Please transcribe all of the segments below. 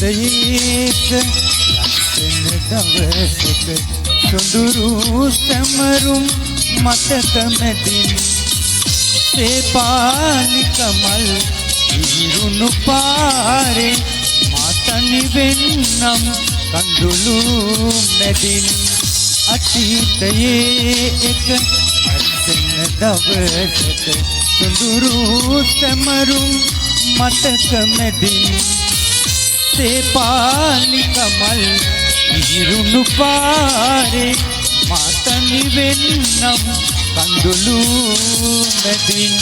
අතීතයේක ලස්සන දවසක සොඳුරු සැමරුම් මතක මැදින් සේපාලික මල් ඉරුණු පාරේ මාතනි වෙන්නම් කඳුළු මැදින් අතීතයේ එක ලස්සන දවසක සොඳුරු සැමරුම් මතක මැදින් සේපාලික මල් ඉරුණු පාරේ මාතනි වෙන්නම් කඳුළු මැදින්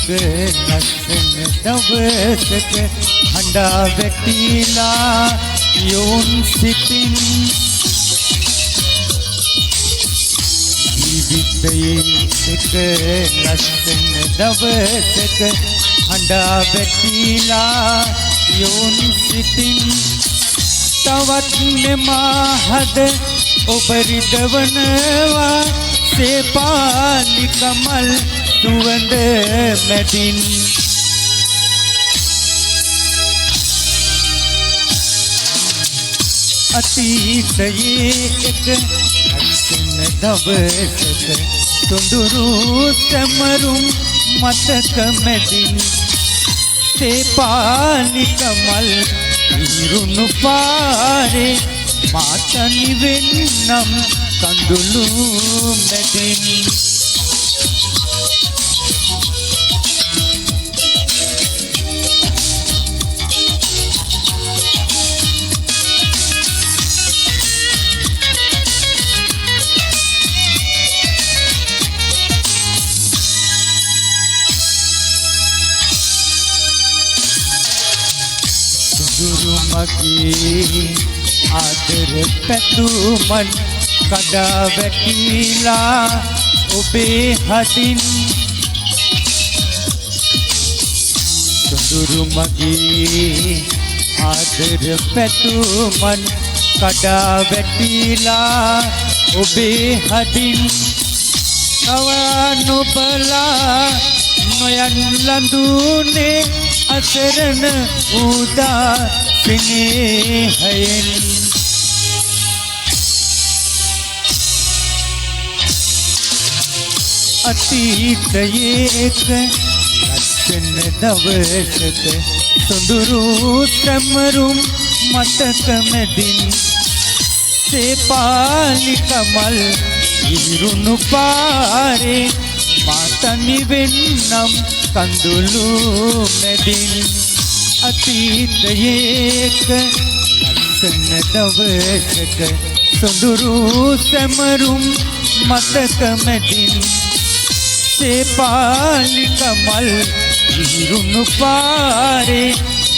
එක ලස්සන දවසක හඬා වැටිලා යොන් සිටින් ජීවිතයේ එක ලස්සන දවසක හඬා වැටිලා යොන් සිටින් තවත් නෙමහද ඔබ රිදවනවා සේපාලික මල් සුවඳ මැදින් අතීතයේ එක ලස්සන දවසක සොඳුරු සැමරුම් මතක මැදින් සේපාලික මල් ඉරුණු පාරේ මාතනි වෙන්නම් කඳුළු මැදින් සොඳුරු මගේ ආදර පැතුමන් කඩා වැටිලා ඔබේ හදින් සොඳුරු මගේ ආදර පැතුමන් කඩා වැටිලා ඔබේ හදින් කවා නොබලා නොයන් ලඳුනේ අසරණ උදා ස්නේහයෙන් අතීතයේ එක ලස්සන දවසක සොඳුරු සැමරුම් මතක මැදින් සේපාලික මල් ඉරුණු පාරේ මාතනි වෙන්නම් කඳුළු මැදින් අතීතයේ එක ලස්සන දවසක සොඳුරු සැමරුම් මතක මැදින් සේපාලික මල් ඉරුණු පාරේ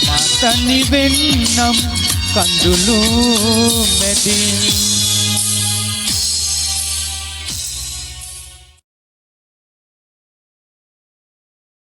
මාතනි වෙන්නම් කඳුළු මැදින්